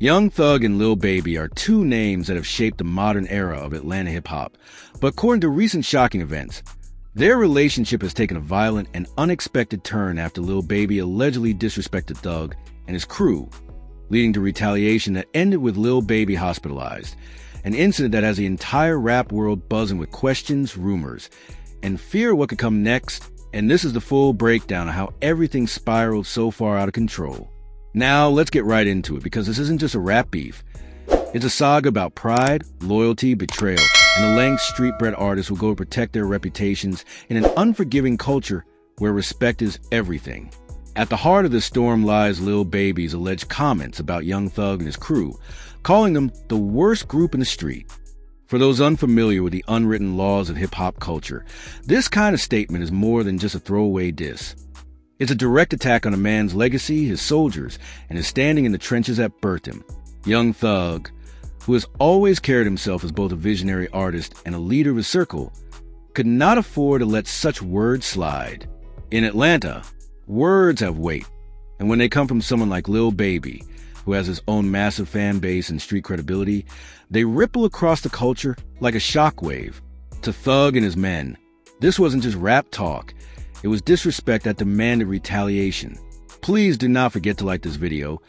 Young Thug and Lil Baby are two names that have shaped the modern era of Atlanta hip-hop, but according to recent shocking events, their relationship has taken a violent and unexpected turn after Lil Baby allegedly disrespected Thug and his crew, leading to retaliation that ended with Lil Baby hospitalized, an incident that has the entire rap world buzzing with questions, rumors, and fear of what could come next. And this is the full breakdown of how everything spiraled so far out of control. Now, let's get right into it, because this isn't just a rap beef. It's a saga about pride, loyalty, betrayal, and the lengths street-bred artists will go to protect their reputations in an unforgiving culture where respect is everything. At the heart of this storm lies Lil Baby's alleged comments about Young Thug and his crew, calling them the worst group in the street. For those unfamiliar with the unwritten laws of hip-hop culture, this kind of statement is more than just a throwaway diss. It's a direct attack on a man's legacy, his soldiers, and his standing in the trenches that birthed him. Young Thug, who has always carried himself as both a visionary artist and a leader of his circle, could not afford to let such words slide. In Atlanta, words have weight, and when they come from someone like Lil Baby, who has his own massive fan base and street credibility, they ripple across the culture like a shockwave. To Thug and his men, this wasn't just rap talk. It was disrespect that demanded retaliation. Please do not forget to like this video,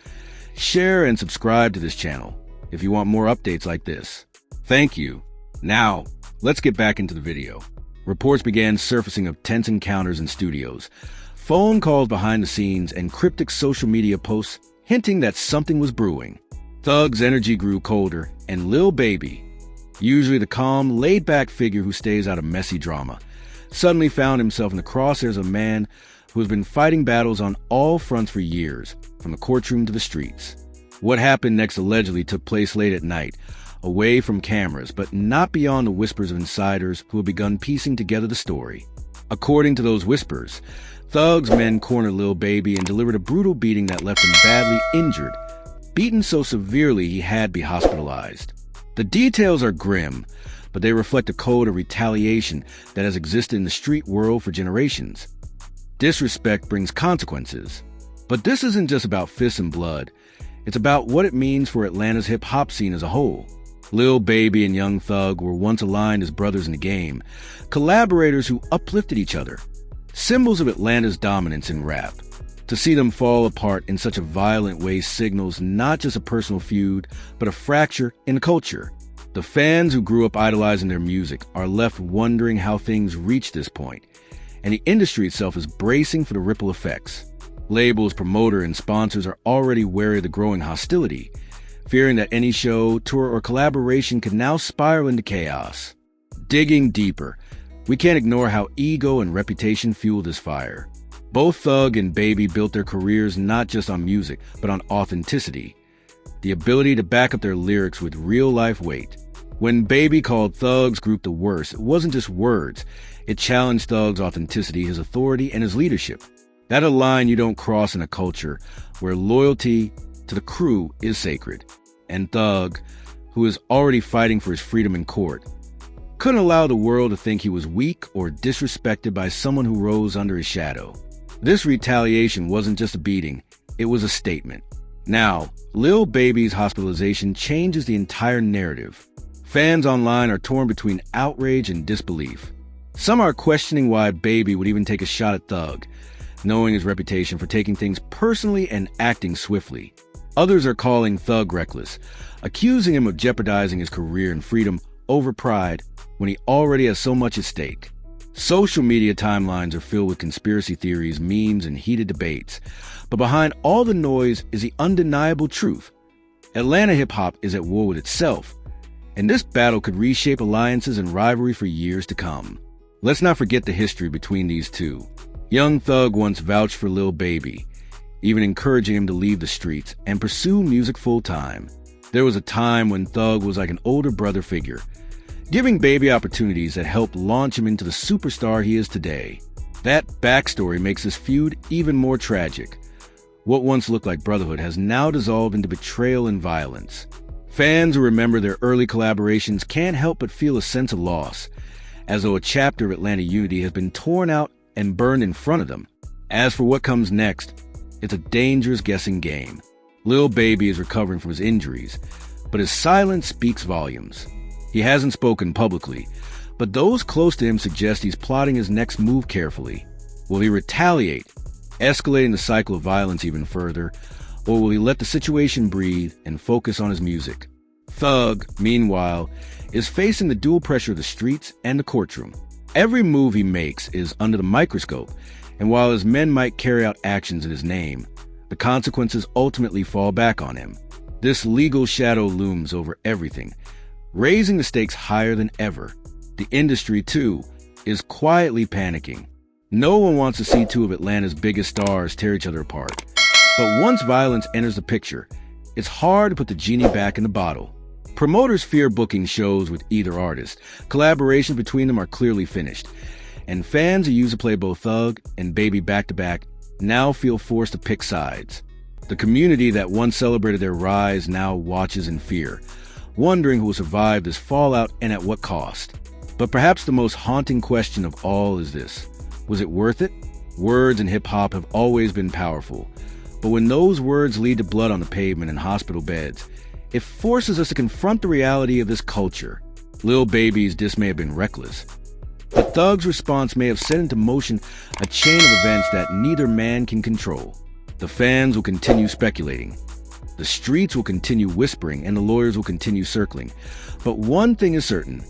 share and subscribe to this channel if you want more updates like this. Thank you. Now, let's get back into the video. Reports began surfacing of tense encounters in studios, phone calls behind the scenes, and cryptic social media posts hinting that something was brewing. Thug's energy grew colder, and Lil Baby, usually the calm, laid-back figure who stays out of messy drama, suddenly found himself in the crosshairs of a man who has been fighting battles on all fronts for years, from the courtroom to the streets. What happened next allegedly took place late at night, away from cameras, but not beyond the whispers of insiders who have begun piecing together the story. According to those whispers, Thug's men cornered Lil Baby and delivered a brutal beating that left him badly injured, beaten so severely he had to be hospitalized. The details are grim, but they reflect a code of retaliation that has existed in the street world for generations. Disrespect brings consequences. But this isn't just about fists and blood. It's about what it means for Atlanta's hip-hop scene as a whole. Lil Baby and Young Thug were once aligned as brothers in the game, collaborators who uplifted each other, symbols of Atlanta's dominance in rap. To see them fall apart in such a violent way signals not just a personal feud, but a fracture in the culture. The fans who grew up idolizing their music are left wondering how things reached this point, and the industry itself is bracing for the ripple effects. Labels, promoters, and sponsors are already wary of the growing hostility, fearing that any show, tour, or collaboration could now spiral into chaos. Digging deeper, we can't ignore how ego and reputation fuel this fire. Both Thug and Baby built their careers not just on music, but on authenticity, the ability to back up their lyrics with real-life weight. When Baby called Thug's group the worst, it wasn't just words. It challenged Thug's authenticity, his authority, and his leadership. That's a line you don't cross in a culture where loyalty to the crew is sacred. And Thug, who is already fighting for his freedom in court, couldn't allow the world to think he was weak or disrespected by someone who rose under his shadow. This retaliation wasn't just a beating, it was a statement. Now, Lil Baby's hospitalization changes the entire narrative. Fans online are torn between outrage and disbelief. Some are questioning why Baby would even take a shot at Thug, knowing his reputation for taking things personally and acting swiftly. Others are calling Thug reckless, accusing him of jeopardizing his career and freedom over pride when he already has so much at stake. Social media timelines are filled with conspiracy theories, memes, and heated debates. But behind all the noise is the undeniable truth. Atlanta hip-hop is at war with itself, and this battle could reshape alliances and rivalry for years to come. Let's not forget the history between these two. Young Thug once vouched for Lil Baby, even encouraging him to leave the streets and pursue music full-time. There was a time when Thug was like an older brother figure, giving Baby opportunities that helped launch him into the superstar he is today. That backstory makes this feud even more tragic. What once looked like brotherhood has now dissolved into betrayal and violence. Fans who remember their early collaborations can't help but feel a sense of loss, as though a chapter of Atlanta unity has been torn out and burned in front of them. As for what comes next, it's a dangerous guessing game. Lil Baby is recovering from his injuries, but his silence speaks volumes. He hasn't spoken publicly, but those close to him suggest he's plotting his next move carefully. Will he retaliate, escalating the cycle of violence even further, or will he let the situation breathe and focus on his music? Thug, meanwhile, is facing the dual pressure of the streets and the courtroom. Every move he makes is under the microscope, and while his men might carry out actions in his name, the consequences ultimately fall back on him. This legal shadow looms over everything, raising the stakes higher than ever. The industry, too, is quietly panicking. No one wants to see two of Atlanta's biggest stars tear each other apart. But once violence enters the picture, it's hard to put the genie back in the bottle. Promoters fear booking shows with either artist. Collaborations between them are clearly finished. And fans who used to play both Thug and Baby back-to-back now feel forced to pick sides. The community that once celebrated their rise now watches in fear, wondering who will survive this fallout and at what cost. But perhaps the most haunting question of all is this: was it worth it? Words in hip-hop have always been powerful, but when those words lead to blood on the pavement and hospital beds, it forces us to confront the reality of this culture. Lil Baby's diss may have been reckless, but Thug's response may have set into motion a chain of events that neither man can control. The fans will continue speculating, the streets will continue whispering, and the lawyers will continue circling. But one thing is certain: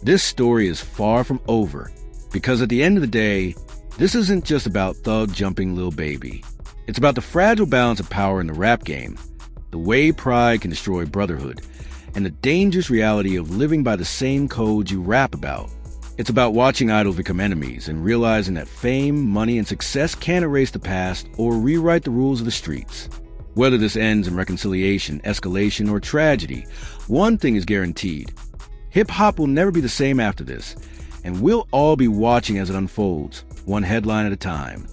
this story is far from over, because at the end of the day, this isn't just about Thug jumping Lil Baby. It's about the fragile balance of power in the rap game, the way pride can destroy brotherhood, and the dangerous reality of living by the same codes you rap about. It's about watching idols become enemies and realizing that fame, money, and success can't erase the past or rewrite the rules of the streets. Whether this ends in reconciliation, escalation, or tragedy, one thing is guaranteed: hip-hop will never be the same after this, and we'll all be watching as it unfolds, one headline at a time.